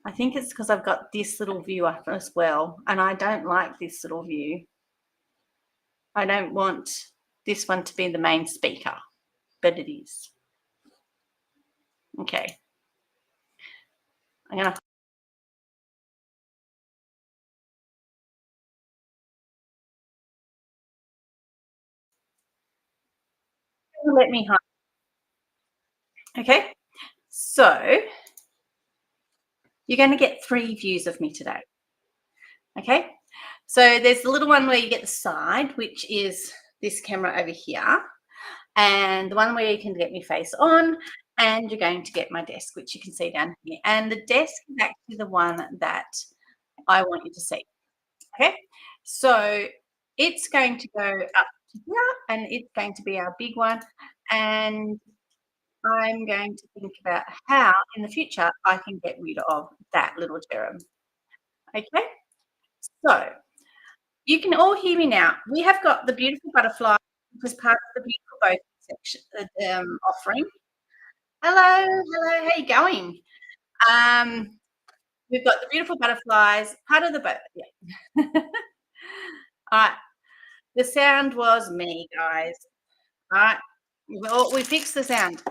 I think it's because I've got this little view up as well, and I don't like this little view. I don't want this one to be the main speaker, but it is. Okay. I'm going to let me hide. Okay. So you're going to get 3 views of me today. Okay. So there's the little one where you get the side, which is this camera over here, and the one where you can get me face on, and you're going to get my desk, which you can see down here. And the desk is actually the one that I want you to see. Okay. So it's going to go up to here, and it's going to be our big one. And I'm going to think about how in the future I can get rid of that little germ. Okay. So you can all hear me now. We have got the beautiful butterfly, which is part of the beautiful boat section offering. Hello, hello, how you going? We've got the beautiful butterflies, part of the boat. Yeah. All right. The sound was me, guys. All right. We fixed the sound.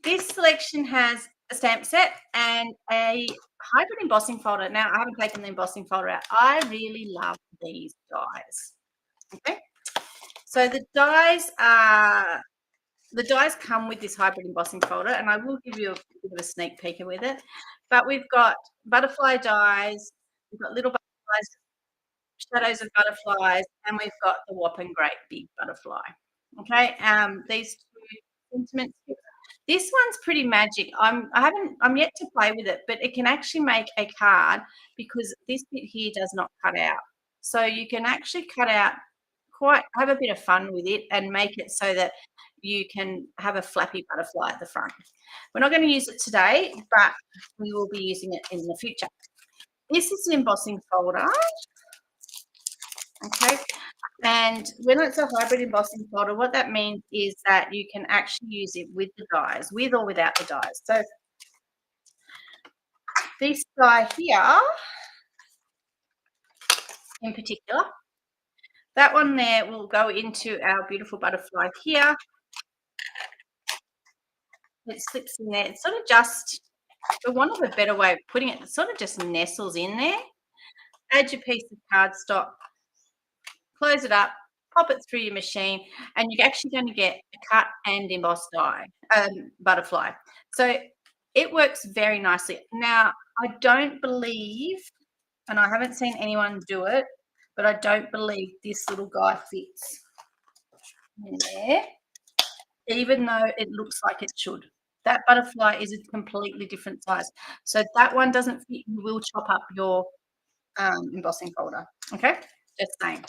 This selection has a stamp set and a hybrid embossing folder. Now, I haven't taken the embossing folder out. I really love these dies. Okay. So the dies come with this hybrid embossing folder, and I will give you a bit of a sneak peek with it. But we've got butterfly dies, we've got little butterflies, shadows of butterflies, and we've got the whopping great big butterfly. Okay, these 2 sentiments. This one's pretty magic. I'm yet to play with it, but it can actually make a card because this bit here does not cut out. So you can actually cut out have a bit of fun with it and make it so that you can have a flappy butterfly at the front. We're not going to use it today, but we will be using it in the future. This is the embossing folder. Okay, and when it's a hybrid embossing folder, what that means is that you can actually use it with the dies, with or without the dies. So this die here in particular, that one there will go into our beautiful butterfly here. It slips in there. It's sort of just, for want of a better way of putting it, it sort of just nestles in there. Add your piece of cardstock, close it up, pop it through your machine, and you're actually going to get a cut and embossed die, butterfly. So it works very nicely. Now, I don't believe, and I haven't seen anyone do it, but I don't believe this little guy fits in there, even though it looks like it should. That butterfly is a completely different size. So that one doesn't fit. You will chop up your embossing folder. Okay, just saying.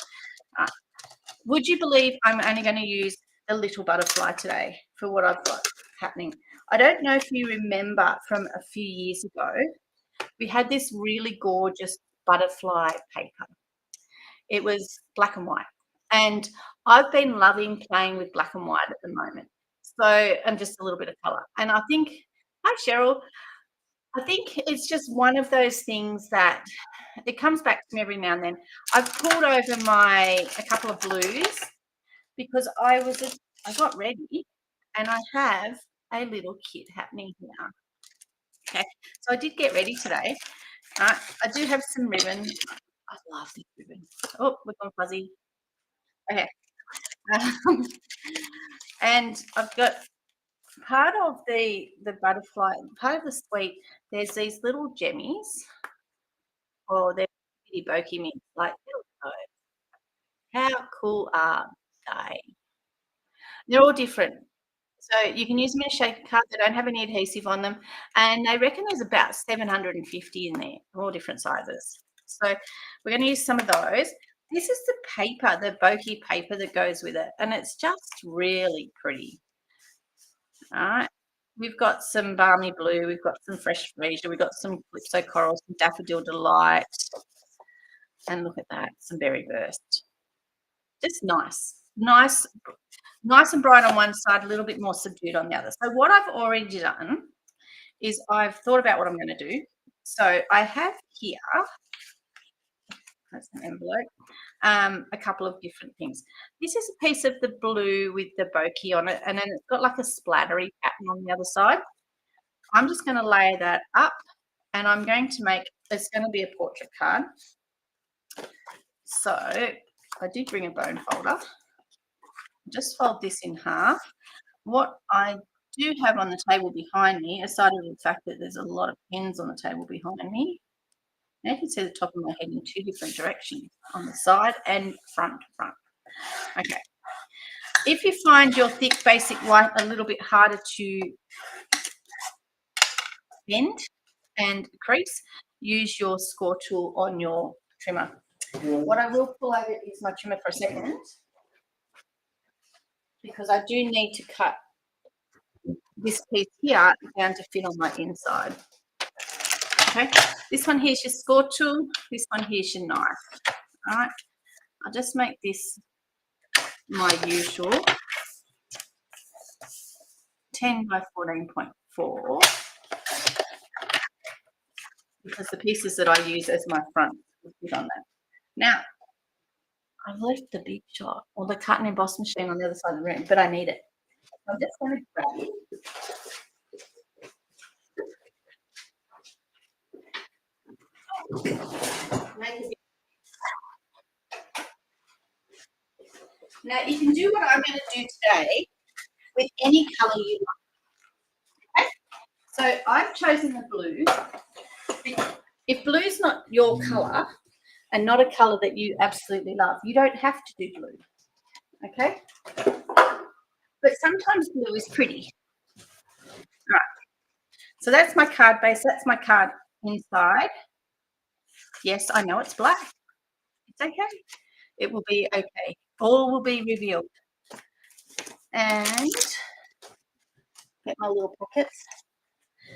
Would you believe I'm only going to use a little butterfly today for what I've got happening? I don't know if you remember from a few years ago, we had this really gorgeous butterfly paper. It was black and white, and I've been loving playing with black and white at the moment. So, and just a little bit of color. And I think, hi Cheryl, I think it's just one of those things that it comes back to me every now and then. I've pulled over a couple of blues because I got ready and I have a little kit happening here. Okay, so I did get ready today. I do have some ribbon. I love this ribbon. Oh, we're gone fuzzy. Okay. And I've got part of the butterfly, part of the suite, there's these little gemmies, or they're bitty bokeh mints. Like, how cool are they? They're all different. So you can use them in a shaker card. They don't have any adhesive on them. And they reckon there's about 750 in there, all different sizes. So we're going to use some of those. This is the paper, the bokeh paper that goes with it. And it's just really pretty. All right. We've got some balmy blue. We've got some fresh freesia. We've got some calypso coral, some daffodil delight. And look at that, some berry burst. Just nice. Nice and bright on one side, a little bit more subdued on the other. So what I've already done is I've thought about what I'm going to do. So I have here, that's an envelope, a couple of different things. This is a piece of the blue with the bokeh on it, and then it's got like a splattery pattern on the other side. I'm just going to lay that up, and I'm going to make, it's going to be a portrait card. So I did bring a bone folder. Just fold this in half. What I do have on the table behind me, aside of the fact that there's a lot of pens on the table behind me, now you can see the top of my head in two different directions, on the side and front to front. Okay. If you find your thick basic white a little bit harder to bend and crease, use your score tool on your trimmer. What I will pull over is my trimmer for a second, because I do need to cut this piece here down to fit on my inside. Okay, this one here's your score tool, this one here's your knife. All right, I'll just make this my usual 10 by 14.4, because the pieces that I use as my front will fit on that. Now, I've left the big shot or the cut and emboss machine on the other side of the room, but I need it. I'm just going to grab it. Now, you can do what I'm going to do today with any colour you like. Okay? So I've chosen the blue. If blue's not your colour and not a colour that you absolutely love, you don't have to do blue. Okay? But sometimes blue is pretty. All right. So that's my card base. That's my card inside. Yes, I know it's black. It's okay. It will be okay. All will be revealed. And get my little pockets.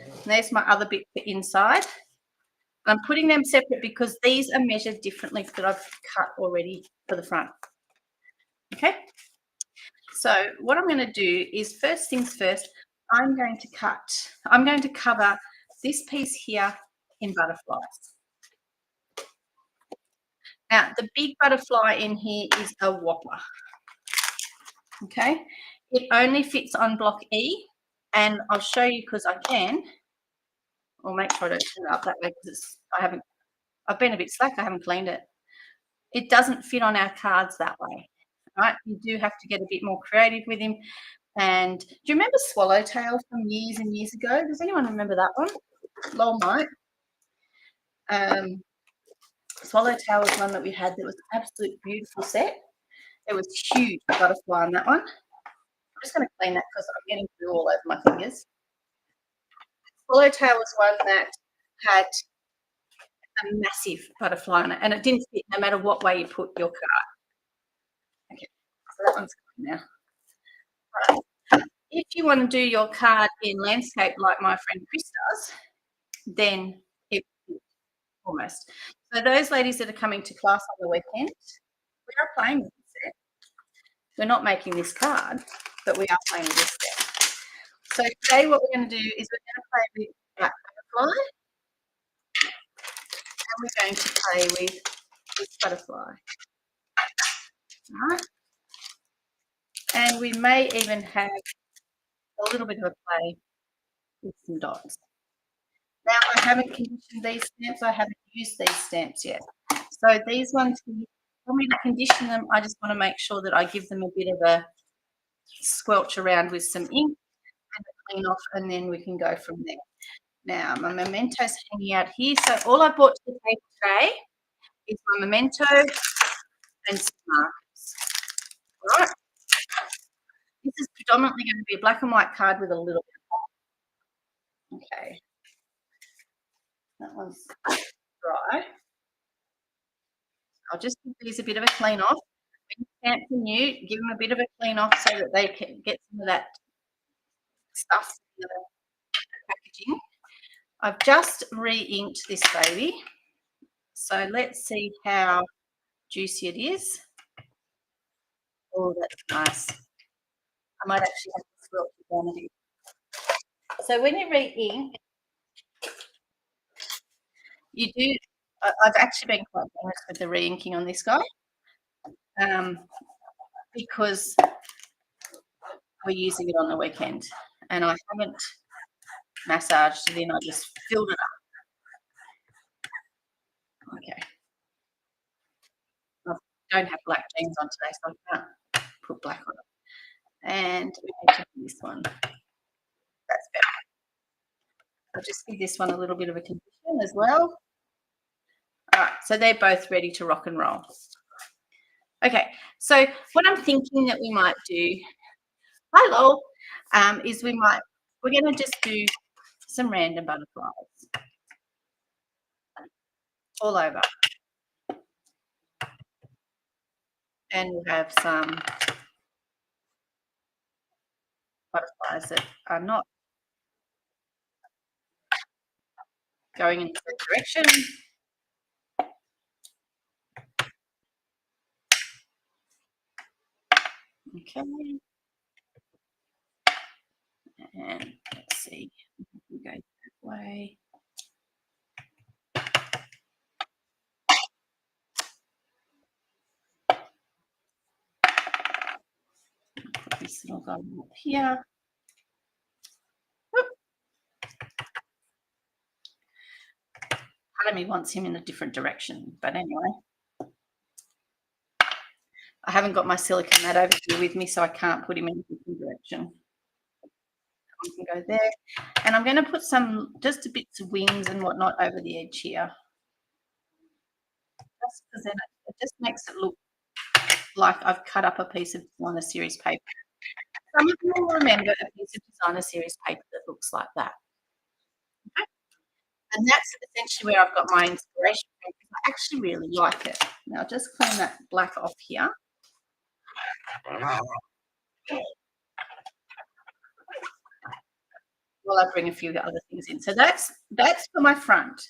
And there's my other bit for inside. I'm putting them separate because these are measured differently that I've cut already for the front. Okay. So what I'm going to do is, first things first, I'm going to cover this piece here in butterflies. Now, the big butterfly in here is a whopper. Okay. It only fits on block E, and I'll show you because I can. I'll make sure I don't turn it up that way because I've been a bit slack. I haven't cleaned it. It doesn't fit on our cards that way, right? You do have to get a bit more creative with him. And do you remember Swallowtail from years and years ago? Does anyone remember that one? Lol Mite. Swallowtail was one that we had that was an absolute beautiful set. There was huge butterfly on that one. I'm just going to clean that because I'm getting glue all over my fingers. Swallowtail was one that had a massive butterfly on it, and it didn't fit no matter what way you put your card. Okay, so that one's clean now. Right. If you want to do your card in landscape like my friend Chris does, then it almost. So those ladies that are coming to class on the weekend, we are playing with this set. We're not making this card, but we are playing with this set. So today what we're going to do is we're going to play with that butterfly, and we're going to play with this butterfly. All right. And we may even have a little bit of a play with some dots. Now, I haven't conditioned these stamps. I haven't used these stamps yet. So these ones, when we condition them, I just want to make sure that I give them a bit of a squelch around with some ink and a clean off, and then we can go from there. Now, my memento's hanging out here. So all I brought to the table today is my memento and some markers. All right. This is predominantly going to be a black and white card with a little bit of white. Okay. That one's dry. I'll just give these a bit of a clean off. When you stamp them new, give them a bit of a clean off so that they can get some of that stuff in the packaging. I've just re-inked this baby. So let's see how juicy it is. Oh, that's nice. I might actually have to squirt it down a bit. So when you re-ink, You do. I've actually been quite generous with the re-inking on this guy, um, because we're using it on the weekend, and I haven't massaged it in. I just filled it up. Okay. I don't have black jeans on today, so I can't put black on it. And we need to do this one. That's better. I'll just give this one a little bit of a condition as well. All right, so they're both ready to rock and roll. Okay, so what I'm thinking that we might do, hi Lol, is we're going to just do some random butterflies all over. And we'll have some butterflies that are not going in the same direction. Okay. And let's see, we go that way. Put this little guy up here. Whoop. Part of me wants him in a different direction, but anyway. I haven't got my silicone mat over here with me, so I can't put him in a different direction. I can go there. And I'm going to put some, just a bits of wings and whatnot over the edge here. Just because then it just makes it look like I've cut up a piece of designer series paper. Some of you will remember a piece of designer series paper that looks like that. Okay? And that's essentially where I've got my inspiration from, because I actually really like it. Now I'll just clean that black off here. While I bring a few other things in. So that's for my front.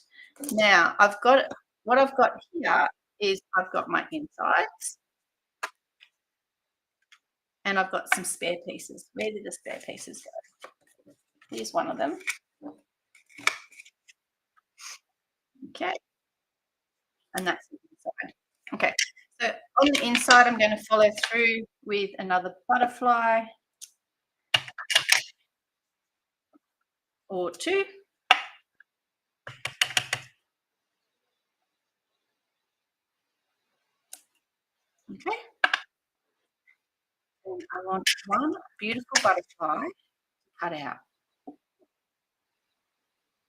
Now I've got, what I've got here is I've got my insides. And I've got some spare pieces. Where did the spare pieces go? Here's one of them. Okay. And that's the inside. Okay. So on the inside, I'm going to follow through with another butterfly or two. Okay. And I want one beautiful butterfly to cut out.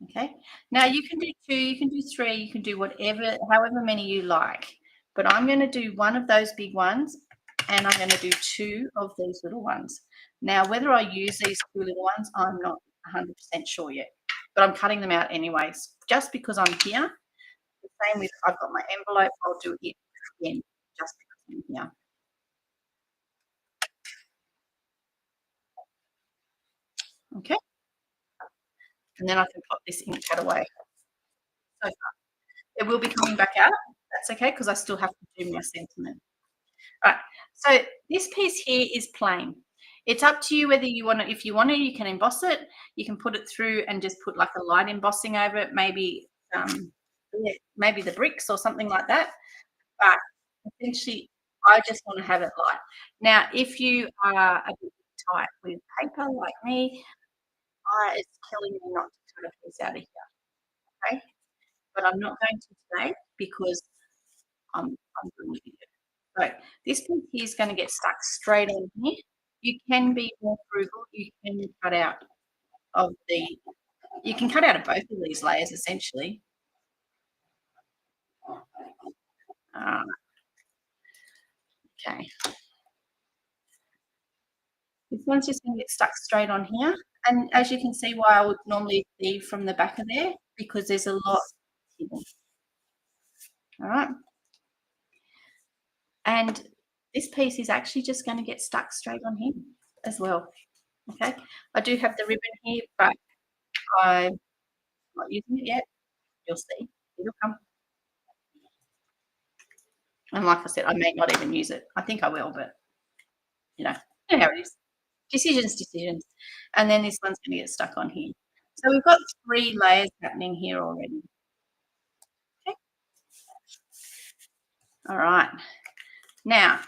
Okay. Now you can do two, you can do three, you can do whatever, however many you like. But I'm going to do one of those big ones, and I'm going to do two of these little ones. Now, whether I use these two little ones, I'm not 100% sure yet. But I'm cutting them out anyways, just because I'm here. The same with, I've got my envelope, I'll do it again, just because I'm here. Okay. And then I can pop this ink pad away. So it will be coming back out. That's okay, because I still have to do my sentiment. All right. So this piece here is plain. It's up to you whether you want to, if you want to, you can emboss it. You can put it through and just put like a light embossing over it, maybe maybe the bricks or something like that. But essentially, I just want to have it light. Now, if you are a bit tight with paper like me, it's killing me not to cut a piece out of here. Okay, but I'm not going to today because I'm doing the video. So this piece here is going to get stuck straight on here. You can be more frugal. You can cut out of both of these layers essentially. Okay. This one's just going to get stuck straight on here. And as you can see, why I would normally leave from the back of there, because there's a lot hidden. All right. And this piece is actually just going to get stuck straight on here as well. Okay. I do have the ribbon here, but I'm not using it yet. You'll see. It'll come. And like I said, I may not even use it. I think I will, but you know how it is. Decisions. And then this one's going to get stuck on here. So we've got 3 layers happening here already. All right. Now,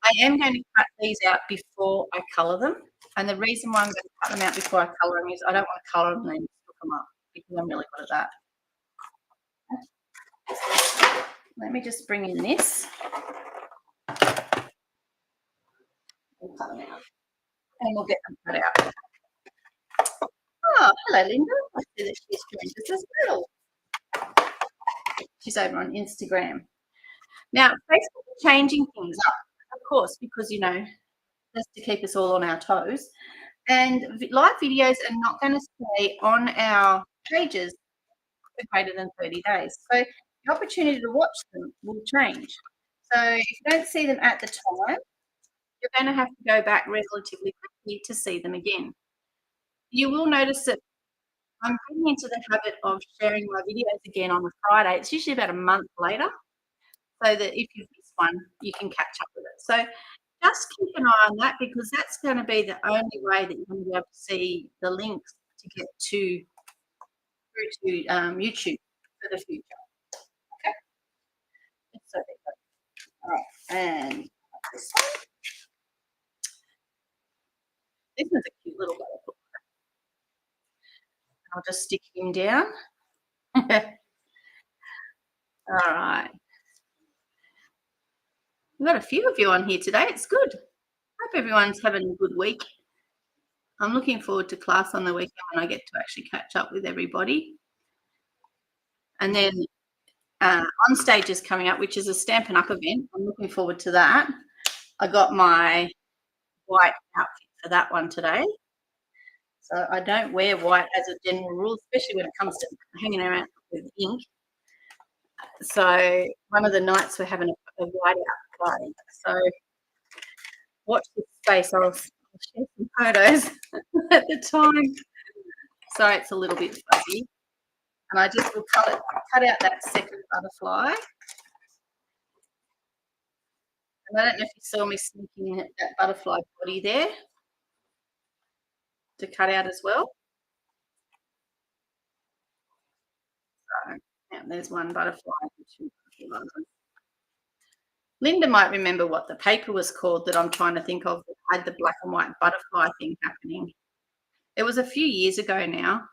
I am going to cut these out before I colour them. And the reason why I'm going to cut them out before I colour them is I don't want to colour them and then hook them up because I'm really good at that. Let me just bring in this. And cut them out. And we'll get them cut out. Oh, hello, Linda. I see that she's joined us as well. She's over on Instagram. Now, Facebook is changing things up, of course, because, you know, just to keep us all on our toes. And live videos are not going to stay on our pages for greater than 30 days. So the opportunity to watch them will change. So if you don't see them at the time, you're going to have to go back relatively quickly to see them again. You will notice that I'm getting into the habit of sharing my videos again on a Friday. It's usually about a month later, so that if you miss one, you can catch up with it. So just keep an eye on that because that's going to be the only way that you're going to be able to see the links to get to through to YouTube for the future. Okay. So all right, and this one. This one's a cute little butterfly. I'll just stick him down. All right. We've got a few of you on here today. It's good. Hope everyone's having a good week. I'm looking forward to class on the weekend when I get to actually catch up with everybody. And then On Stage is coming up, which is a Stampin' Up event. I'm looking forward to that. I got my white outfit for that one today. So I don't wear white as a general rule, especially when it comes to hanging around with ink. So one of the nights we're having a white out party. So watch this space. I'll share some photos at the time. Sorry, it's a little bit fuzzy. And I just will cut out that second butterfly. And I don't know if you saw me sneaking that butterfly body there to cut out as well. So, yeah, there's one butterfly. Linda might remember what the paper was called that I'm trying to think of that had the black and white butterfly thing happening. It was a few years ago now,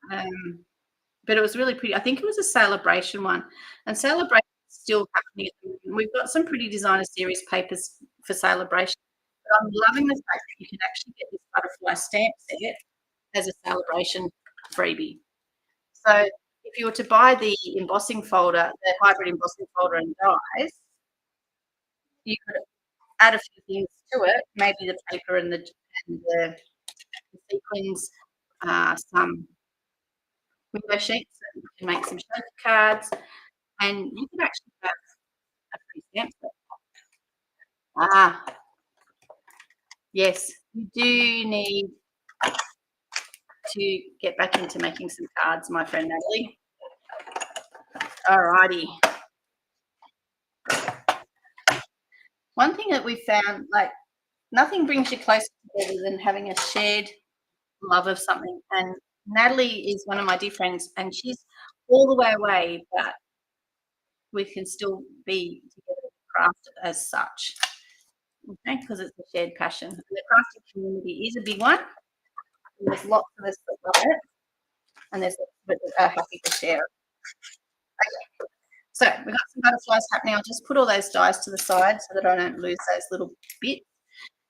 but it was really pretty. I think it was a Celebration one, and Celebration is still happening. We've got some pretty designer series papers for Celebration. But I'm loving the fact that you can actually get this butterfly stamp set as a Celebration freebie. So if you were to buy the embossing folder, the hybrid embossing folder and dies, you could add a few things to it, maybe the paper and the sequins, some window sheets, and you can make some shaker cards, and you can actually have a free stamp set. Yes, you do need to get back into making some cards, my friend Natalie. All righty. One thing that we found, like, nothing brings you closer together than having a shared love of something. And Natalie is one of my dear friends, and she's all the way away, but we can still be together to craft as such. Okay, because it's a shared passion. And the crafting community is a big one. And there's lots of us that love it, and there's lots of us that are happy to share it. Okay. So we've got some butterflies happening. I'll just put all those dies to the side so that I don't lose those little bits.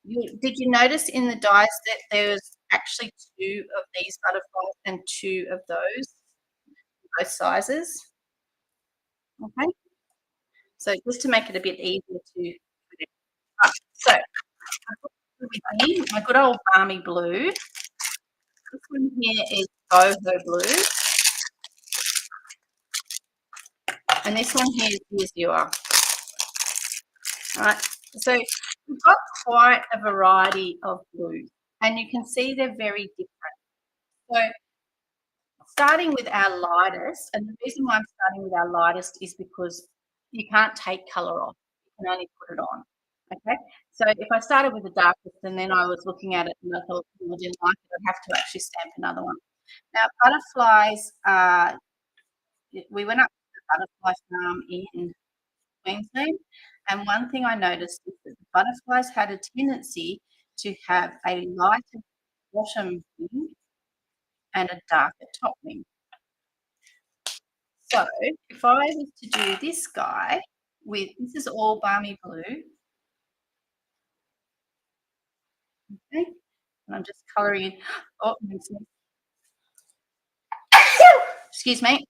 Did you notice in the dies that there's actually 2 of these butterflies and 2 of those, both sizes? Okay. So just to make it a bit easier to. So my good old balmy blue. This one here is boho blue. And this one here is Yua. All right. So we've got quite a variety of blues, and you can see they're very different. So starting with our lightest, and the reason why I'm starting with our lightest is because you can't take colour off. You can only put it on. Okay. So if I started with the darkest and then I was looking at it and I thought, I didn't like it, I'd have to actually stamp another one. Now, butterflies, we went up to the butterfly farm in Queensland, and one thing I noticed is that the butterflies had a tendency to have a lighter bottom wing and a darker top wing. So, if I was to do this guy with this is all balmy blue, okay, and I'm just colouring in oh, excuse me,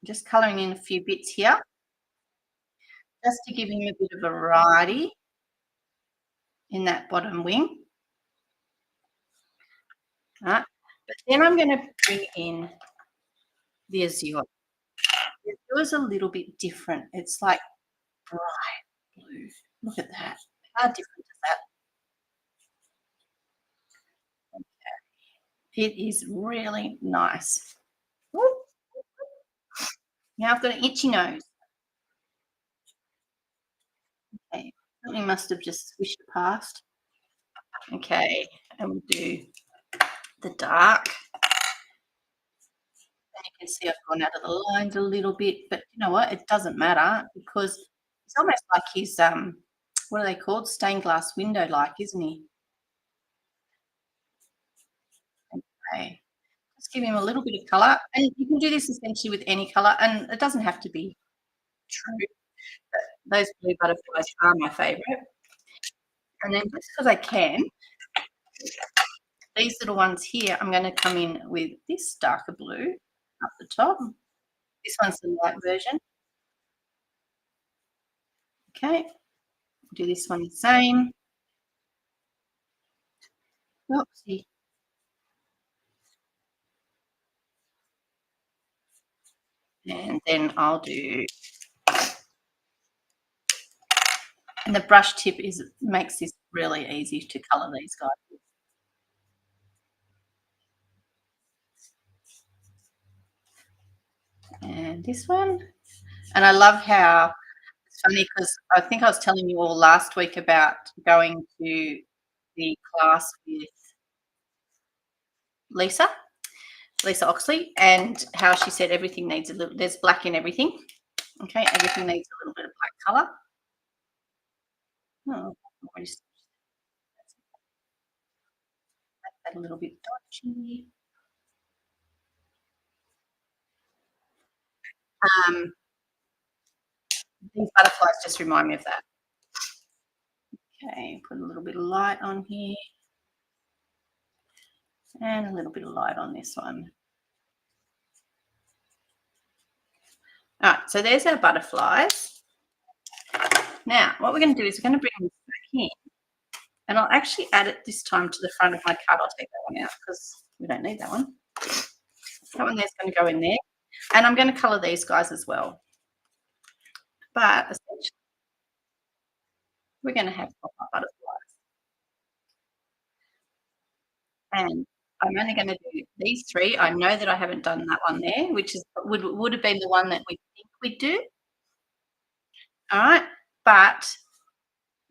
just colouring in a few bits here, just to give you a bit of variety in that bottom wing, right? But then I'm gonna bring in the azure. The azure is a little bit different. It's like bright blue. Look at that. How different is that? It is really nice. Ooh, now I've got an itchy nose. Okay, something must have just swished past. Okay, and we'll do the dark. And you can see I've gone out of the lines a little bit, but you know what? It doesn't matter because it's almost like he's what are they called? Stained glass window like, isn't he? Okay. Just give him a little bit of colour. And you can do this essentially with any colour, and it doesn't have to be true. But those blue butterflies are my favourite. And then just because I can, these little ones here, I'm going to come in with this darker blue up the top. This one's the light version. Okay, do this one the same. Oopsie. And then I'll do, and the brush tip makes this really easy to colour these guys. And this one. And I love how it's funny because I think I was telling you all last week about going to the class with Lisa, Lisa Oxley, and how she said everything needs a little, there's black in everything. Okay, everything needs a little bit of black colour. Oh, that a little bit dodgy. Um, these butterflies just remind me of that. Okay, put a little bit of light on here and a little bit of light on this one. All right, so there's our butterflies. Now, what we're going to do is we're going to bring this back in, and I'll actually add it this time to the front of my card. I'll take that one out because we don't need that one. That one there's going to go in there, and I'm going to colour these guys as well. But essentially, we're going to have pop-up butterflies, and I'm only going to do these three. I know that I haven't done that one there, which is would have been the one that we think we'd do. All right, but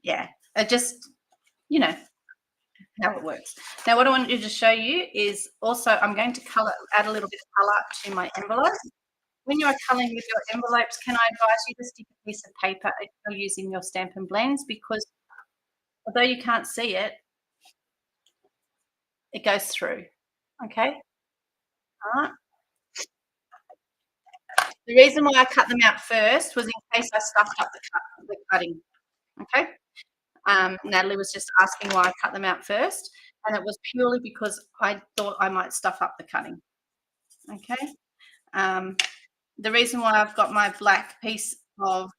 yeah, it just how it works. Now, what I wanted to show you is also I'm going to add a little bit of colour to my envelope. When you are colouring with your envelopes, can I advise you to stick a piece of paper if you're using your Stampin' Blends, because although you can't see it, it goes through. Okay, all right. The reason why I cut them out first was in case I stuffed up the cutting. Okay. Natalie was just asking why I cut them out first, and it was purely because I thought I might stuff up the cutting. Okay. The reason why I've got my black piece of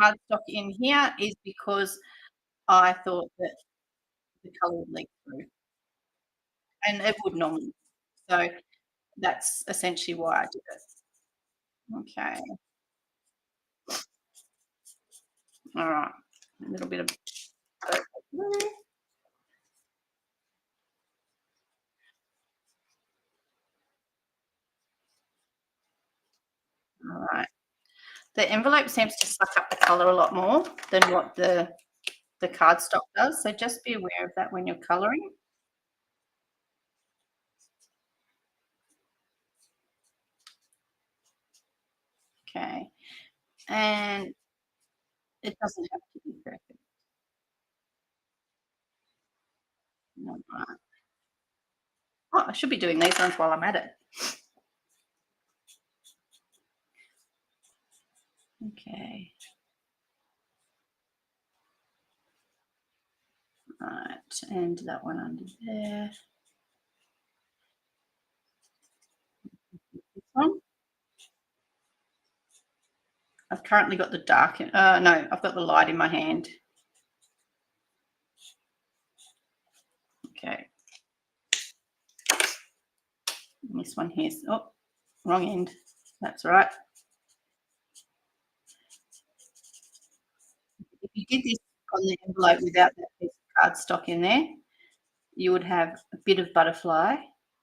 cardstock in here is because I thought that the colour would leak through, and it would normally. So that's essentially why I did it. Okay. All right. A little bit of blue. All right. The envelope seems to suck up the colour a lot more than what the cardstock does. So just be aware of that when you're colouring. Okay. And it doesn't have to be perfect. No, right. Oh, I should be doing these ones while I'm at it. Okay. Right, and that one under there. This one. I've currently got the dark. No, I've got the light in my hand. Okay. And this one here. Oh, wrong end. That's right. If you did this on the envelope without that piece of cardstock in there, you would have a bit of butterfly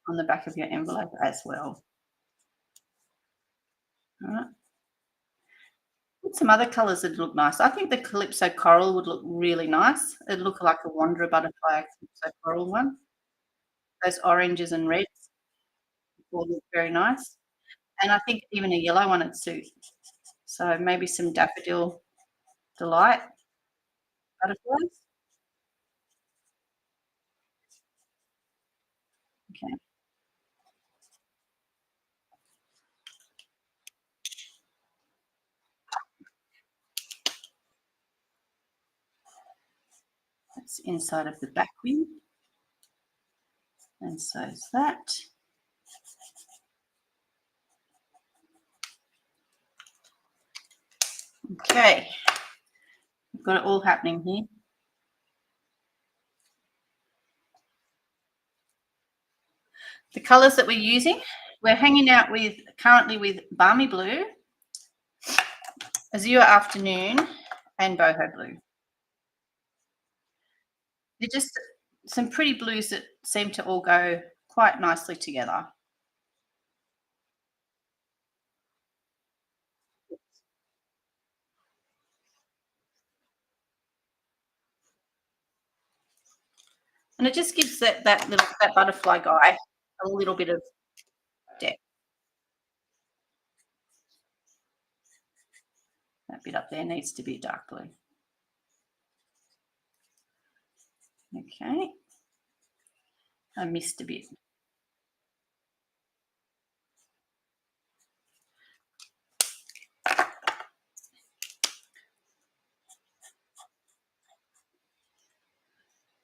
on the back of your envelope as well. All right. Put some other colours that look nice. I think the Calypso Coral would look really nice. It'd look like a Wanderer butterfly Calypso Coral one. Those oranges and reds will look very nice. And I think even a yellow one would suit. So maybe some Daffodil Delight butterflies. Okay. That's inside of the back wing. And so is that. Okay. We've got it all happening here. The colours that we're using, we're hanging out with currently with Balmy Blue, Azure Afternoon, and Boho Blue. They're just some pretty blues that seem to all go quite nicely together. And it just gives that butterfly guy a little bit of depth. That bit up there needs to be dark blue. Okay. I missed a bit.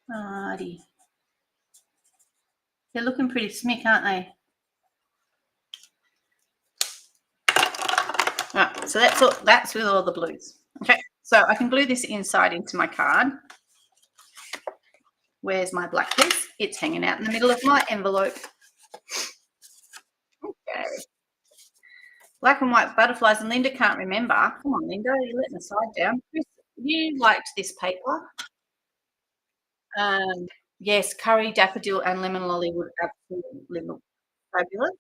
Alrighty. They're looking pretty smick, aren't they? Right, so that's with all the blues. Okay, so I can glue this inside into my card. Where's my black piece? It's hanging out in the middle of my envelope. Okay. Black and white butterflies, and Linda can't remember. Come on, Linda, you're letting the side down. Chris, you liked this paper. Yes, curry, daffodil, and lemon lolly would absolutely look fabulous.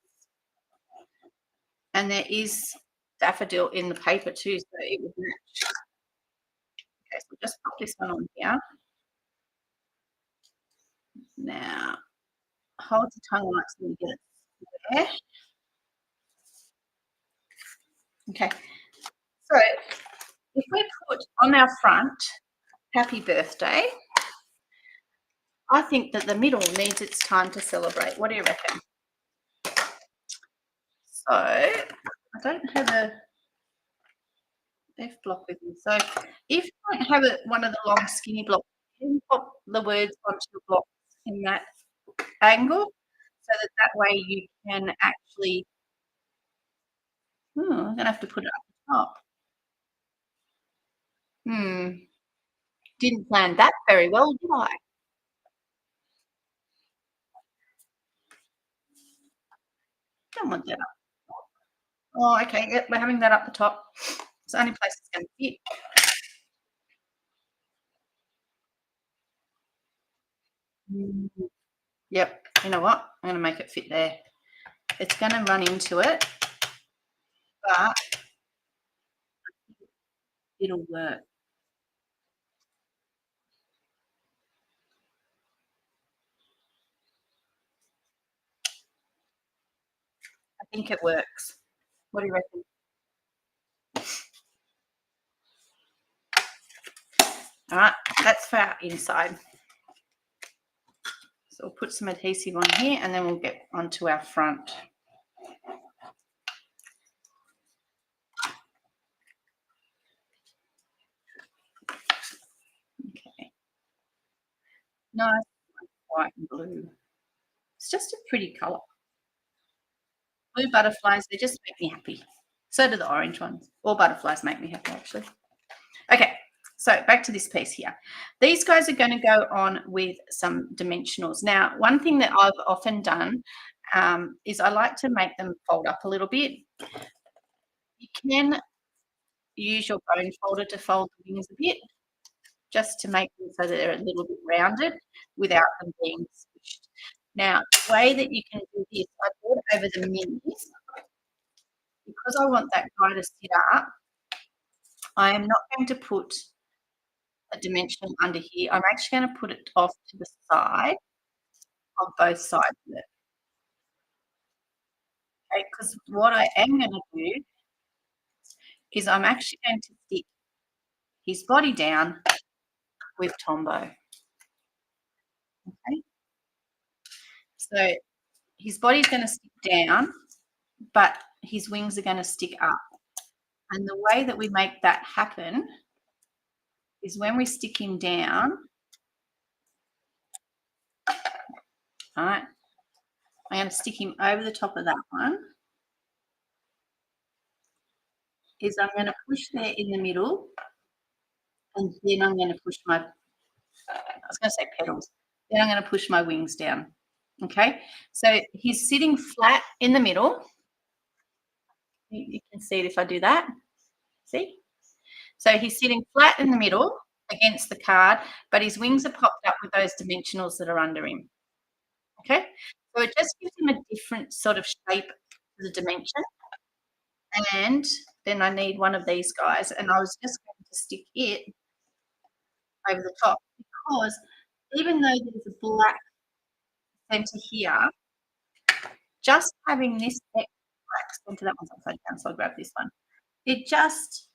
And there is daffodil in the paper too, so it would match. Okay, so just pop this one on here. Now, hold your tongue right so you get it there. Okay, so if we put on our front, happy birthday, I think that the middle needs its time to celebrate. What do you reckon? So, I don't have a F block with me. So, if you don't have one of the long skinny blocks, you can pop the words onto the block in that angle so that way you can actually, I'm gonna have to put it up the top. Didn't plan that very well, did I? Don't want that up. Oh, okay, yep, we're having that up the top. It's the only place it's gonna fit. Mm, yep, you know what? I'm gonna make it fit there. It's gonna run into it, but it'll work. I think it works. What do you reckon? All right, that's for our inside. So we'll put some adhesive on here and then we'll get onto our front. Okay. Nice white and blue. It's just a pretty colour. Blue butterflies, they just make me happy. So do the orange ones. All butterflies make me happy, actually. Okay, so back to this piece here. These guys are going to go on with some dimensionals. Now, one thing that I've often done is I like to make them fold up a little bit. You can use your bone folder to fold the wings a bit, just to make them so that they're a little bit rounded without them being squished. Now, the way that you can do this, I brought over the minis because I want that guy to sit up. I am not going to put a dimensional under here. I'm actually going to put it off to the side on both sides of it. Okay, because what I am going to do is I'm actually going to stick his body down with Tombow. Okay, so his body's going to stick down, but his wings are going to stick up. And the way that we make that happen is when we stick him down, all right, I'm going to stick him over the top of that one, is I'm going to push there in the middle, and then I'm going to push my, I was going to say petals, then I'm going to push my wings down. Okay, so he's sitting flat in the middle. You can see it if I do that. See? So he's sitting flat in the middle against the card, but his wings are popped up with those dimensionals that are under him. Okay, so it just gives him a different sort of shape to the dimension. And then I need one of these guys, and I was just going to stick it over the top because even though there's a black center here, just having this black center, that one's upside down, so I'll grab this one. It just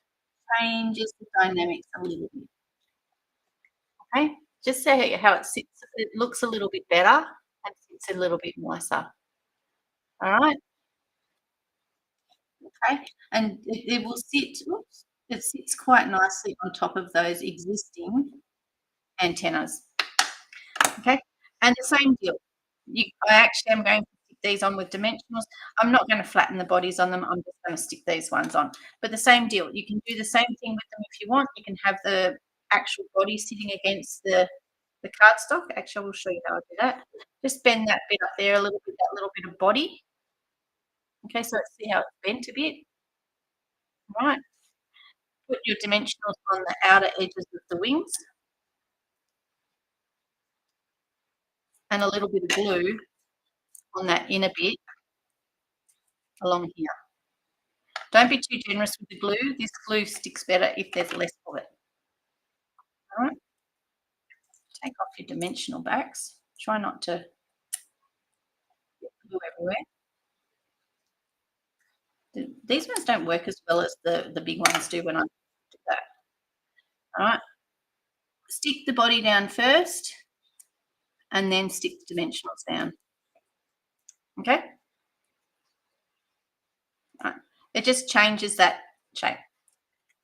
changes the dynamics a little bit. Okay, just see how it sits. It looks a little bit better and sits a little bit nicer. All right. Okay, and it will sit. Oops, it sits quite nicely on top of those existing antennas. Okay, and the same deal. I actually am going to stick these on with dimensionals. I'm not going to flatten the bodies on them. I'm just going to stick these ones on. But the same deal. You can do the same thing with them if you want. You can have the actual body sitting against the cardstock. Actually, I will show you how I do that. Just bend that bit up there a little bit, that little bit of body. Okay, so let's see how it's bent a bit. All right. Put your dimensionals on the outer edges of the wings and a little bit of glue on that inner bit along here. Don't be too generous with the glue. This glue sticks better if there's less of it. All right. Take off your dimensional backs. Try not to get glue everywhere. These ones don't work as well as the big ones do when I do that. All right. Stick the body down first and then stick the dimensionals down. Okay. All right. It just changes that shape.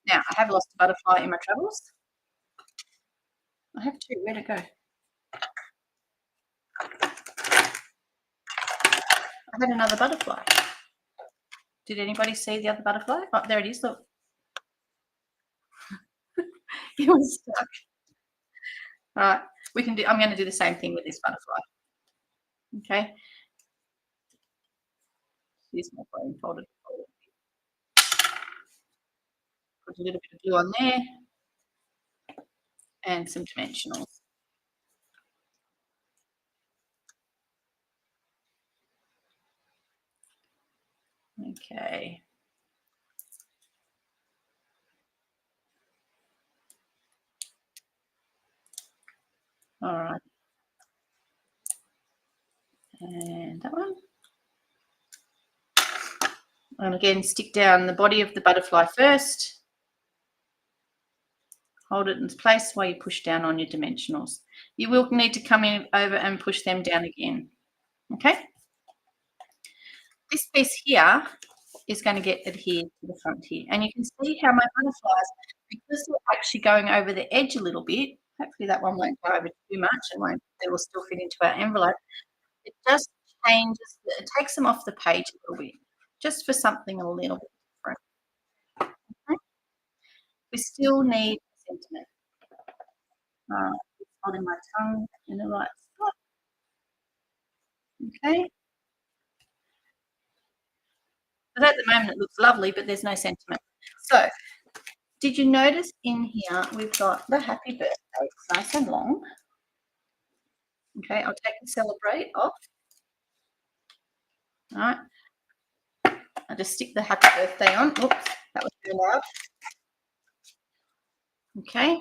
Now, I have lost a butterfly in my travels. I have two. Where'd it go? I had another butterfly. Did anybody see the other butterfly? Oh, there it is. Look. It was stuck. All right. I'm going to do the same thing with this butterfly. Okay. Use my bone folder. Put a little bit of glue on there and some dimensionals. Okay. All right. And that one. And again, stick down the body of the butterfly first. Hold it in place while you push down on your dimensionals. You will need to come in over and push them down again. Okay? This piece here is going to get adhered to the front here. And you can see how my butterflies, because they're actually going over the edge a little bit, hopefully that one won't go over too much and they will still fit into our envelope. It just changes, it takes them off the page a little bit, just for something a little bit different. Okay? We still need sentiment. Holding my tongue in the right spot. Okay. But at the moment it looks lovely, but there's no sentiment. So, did you notice in here we've got the happy birthday, it's nice and long. Okay, I'll take the celebrate off. All right. I'll just stick the happy birthday on. Oops, that was too loud. Okay.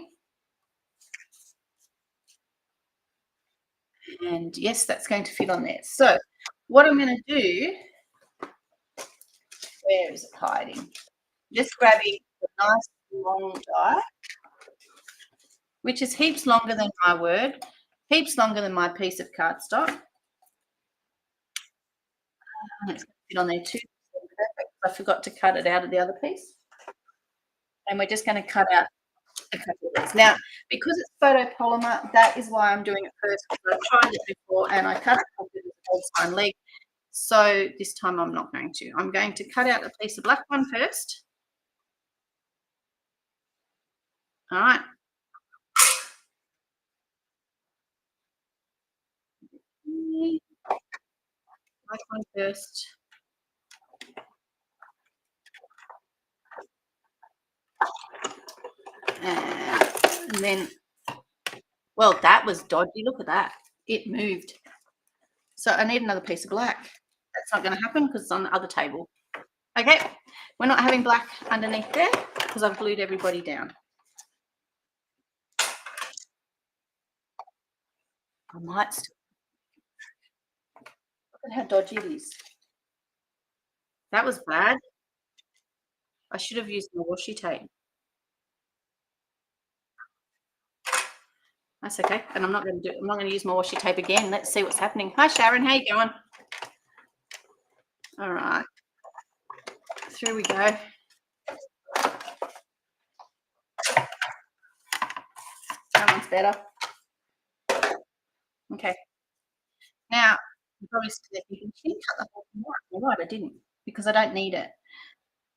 And yes, that's going to fit on there. So what I'm going to do, where is it hiding? Just grabbing the nice long die, which is heaps longer than my word, heaps longer than my piece of cardstock. And it's going to fit on there too. Perfect. I forgot to cut it out of the other piece. And we're just going to cut out a couple of these. Now, because it's photopolymer, that is why I'm doing it first, because I've tried it before and I cut it off with a old sign leg. So this time I'm not going to. I'm going to cut out a piece of black one first. All right. Black one first. And then, well, that was dodgy. Look at that. It moved. So I need another piece of black. That's not going to happen because it's on the other table. Okay, we're not having black underneath there because I've glued everybody down. I might still. Look at how dodgy it is. That was bad. I should have used my washi tape. That's okay, and I'm not going to use my washi tape again. Let's see what's happening. Hi Sharon, how you going? All right, through we go. That one's better. Okay. Now, you probably said you can cut the whole thing out. You're right, I didn't, because I don't need it.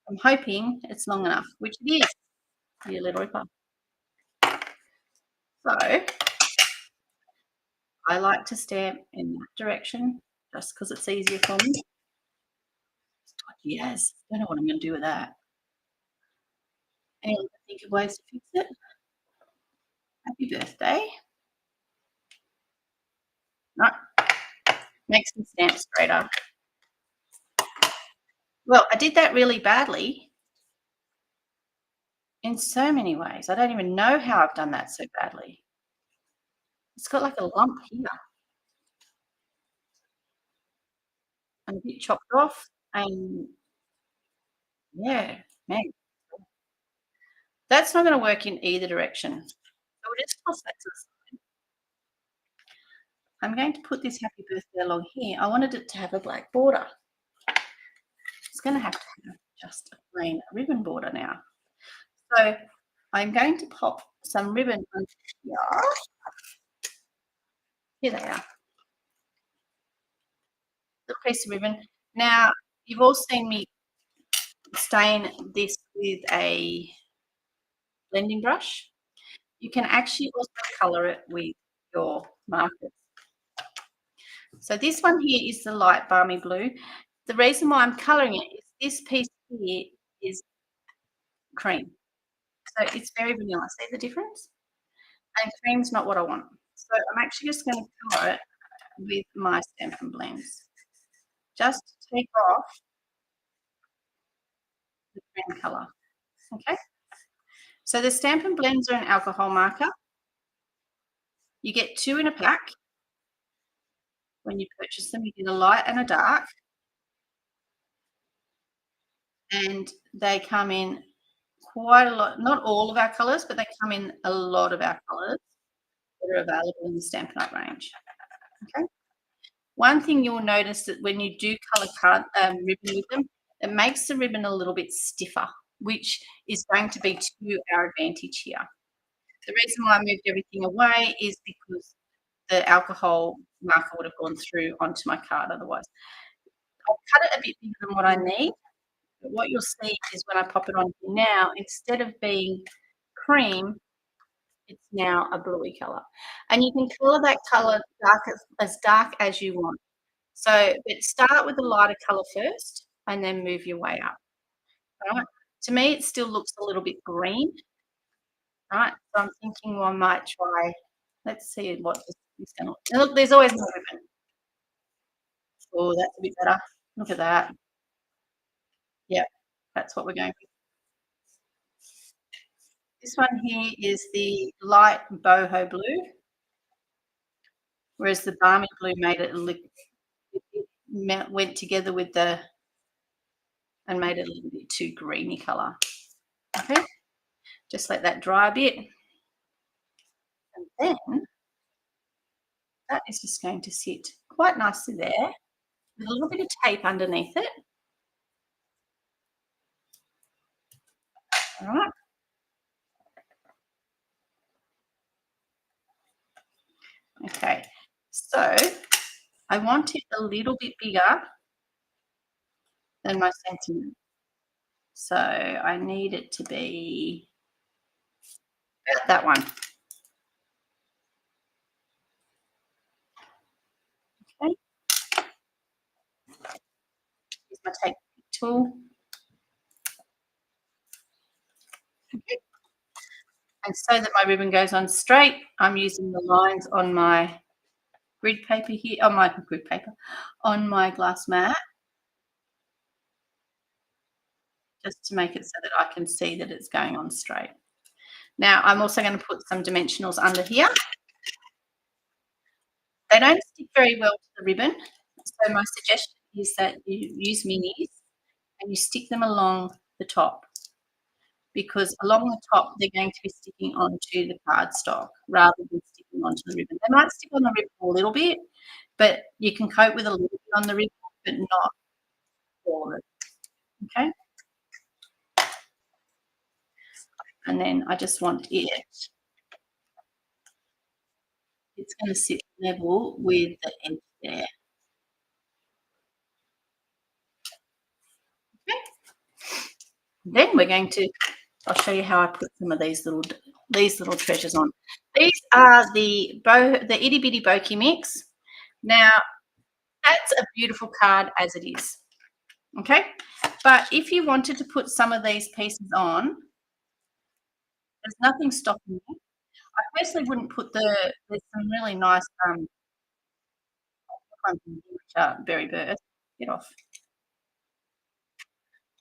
I'm hoping it's long enough, which it is. You little ripper. So, I like to stamp in that direction just because it's easier for me. Yes, I don't know what I'm going to do with that. And I think of ways to fix it. Happy birthday. No, makes them stamp straighter. Well, I did that really badly in so many ways. I don't even know how I've done that so badly. It's got like a lump here and a bit chopped off, and yeah, man, that's not going to work in either direction. So we'll just toss that to the side. I'm going to put this happy birthday along here. I wanted it to have a black border. It's going to have just a plain ribbon border now. So I'm going to pop some ribbon on here. Here they are. Little piece of ribbon. Now, you've all seen me stain this with a blending brush. You can actually also colour it with your markers. So this one here is the light balmy blue. The reason why I'm colouring it is this piece here is cream. So it's very vanilla. See the difference? And cream's not what I want. So I'm actually just going to colour it with my Stampin' Blends. Just to take off the cream colour. Okay? So the Stampin' Blends are an alcohol marker. You get 2 in a pack when you purchase them. You get a light and a dark. And they come in quite a lot, not all of our colours, but they come in a lot of our colours that are available in the Stampin' Up range. Okay. One thing you'll notice that when you do colour card ribbon with them, it makes the ribbon a little bit stiffer, which is going to be to our advantage here. The reason why I moved everything away is because the alcohol marker would have gone through onto my card otherwise. I'll cut it a bit bigger than what I need, but what you'll see is when I pop it on here now, instead of being cream, it's now a bluey colour. And you can colour that colour as dark as you want. So, but start with the lighter colour first and then move your way up, right? To me, it still looks a little bit green, right? So I'm thinking, well, I might try, let's see what this is gonna look, there's always more ribbon. Oh, that's a bit better. Look at that. Yep, that's what we're going with. This one here is the light boho blue, whereas the balmy blue made it look, it went together with the, and made it a little bit too greeny colour. Okay, just let that dry a bit. And then that is just going to sit quite nicely there with a little bit of tape underneath it. All right. Okay, so I want it a little bit bigger than my sentiment. So I need it to be about that one. Okay. Here's my tape tool. Okay. And so that my ribbon goes on straight, I'm using the lines on my grid paper here, on my grid paper, on my glass mat, just to make it so that I can see that it's going on straight. Now, I'm also going to put some dimensionals under here. They don't stick very well to the ribbon, so my suggestion is that you use minis and you stick them along the top, because along the top they're going to be sticking onto the cardstock rather than sticking onto the ribbon. They might stick on the ribbon a little bit, but you can cope with a little bit on the ribbon, but not all of it. Okay? And then I just want it, it's going to sit level with the edge there. Okay? Then we're going to, I'll show you how I put some of these little treasures on. These are the itty bitty bokeh mix. Now, that's a beautiful card as it is. Okay, but if you wanted to put some of these pieces on, there's nothing stopping you. I personally wouldn't put there's some really nice ones in here which are berry bird. Get off.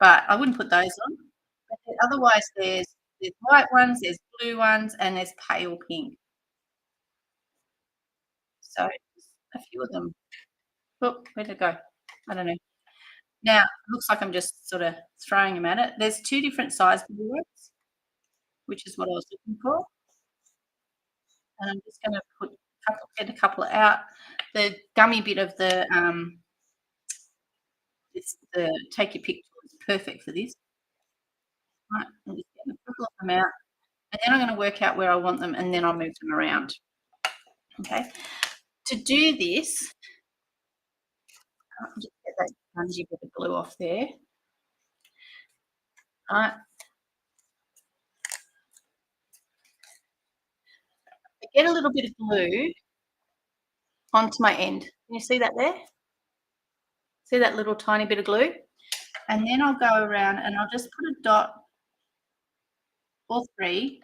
But I wouldn't put those on. But otherwise, there's white ones, there's blue ones, and there's pale pink. So a few of them. Oh, where'd it go? I don't know. Now, it looks like I'm just sort of throwing them at it. There's two different size boards, which is what I was looking for. And I'm just gonna get a couple out. The gummy bit of the take your pick tool is perfect for this. Right, I'm just getting a couple of them out, and then I'm gonna work out where I want them, and then I'll move them around. Okay. To do this, I'll just get that spongy bit of glue off there. All right. I get a little bit of glue onto my end. Can you see that there? See that little tiny bit of glue? And then I'll go around and I'll just put a dot or three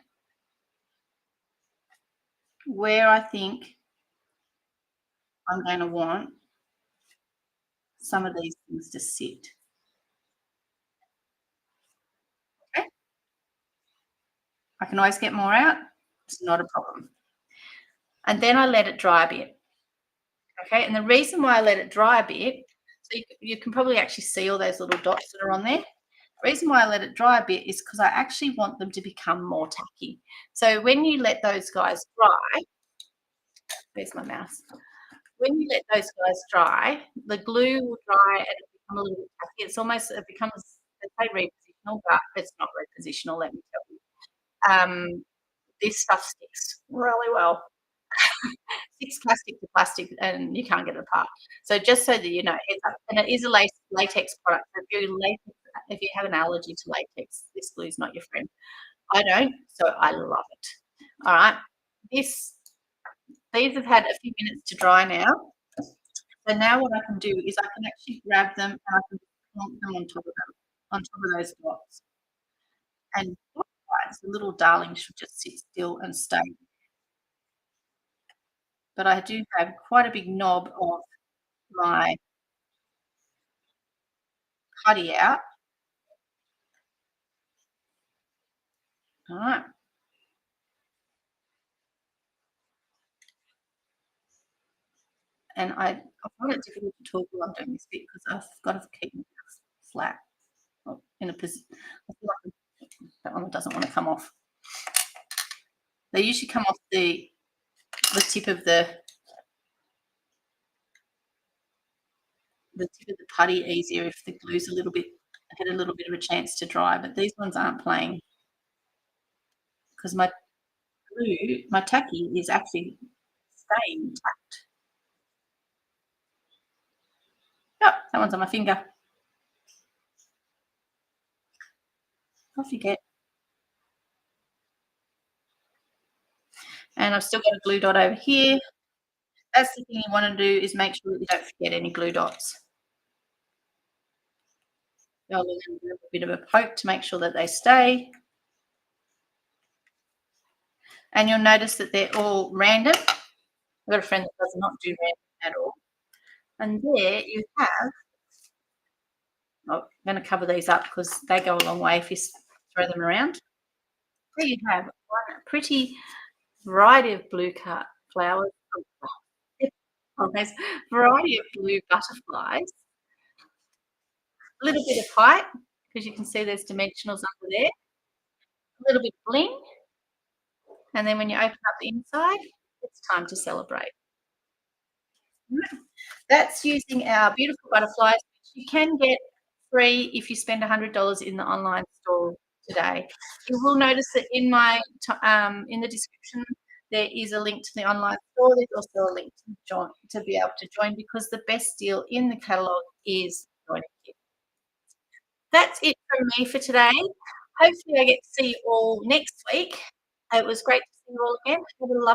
where I think I'm going to want some of these things to sit. Okay? I can always get more out. It's not a problem. And then I let it dry a bit. Okay, and the reason why I let it dry a bit, so you can probably actually see all those little dots that are on there. Reason why I let it dry a bit is because I actually want them to become more tacky. So when you let those guys dry, where's my mouse? When you let those guys dry, the glue will dry and it become a little bit tacky. It's almost it becomes they say repositional, but it's not repositional, let me tell you. This stuff sticks really well. Sticks plastic to plastic and you can't get it apart. So just so that you know, heads up, and it is a latex product. So if you have an allergy to latex, this glue is not your friend. I don't, so I love it. All right. This These have had a few minutes to dry now. So now what I can do is I can actually grab them and I can plonk them on top of those dots. And the little darling should just sit still and stay. But I do have quite a big knob of my putty out. All right. And I find it difficult to talk while I'm doing this bit because I've got to keep my mouth flat in a position. I feel like that one doesn't want to come off. They usually come off the tip of the putty easier if the glue's a little bit had a little bit of a chance to dry, but these ones aren't playing because my tacky is actually staying tacked. Oh, that one's on my finger. Off you get. And I've still got a glue dot over here. That's the thing you want to do is make sure that you don't forget any glue dots. Go along and give a bit of a poke to make sure that they stay. And you'll notice that they're all random. I've got a friend that does not do random at all. And there you have, I'm going to cover these up because they go a long way if you throw them around. There you have one pretty variety of blue cut flowers, variety of blue butterflies, a little bit of height because you can see there's dimensionals under there, a little bit of bling, and then when you open up the inside, it's time to celebrate. That's using our beautiful butterflies, which you can get free if you spend $100 in the online store today. You will notice that in in the description, there is a link to the online store. There's also a link to be able to join because the best deal in the catalogue is joining you. That's it from me for today. Hopefully, I get to see you all next week. It was great to see you all again. Have a lovely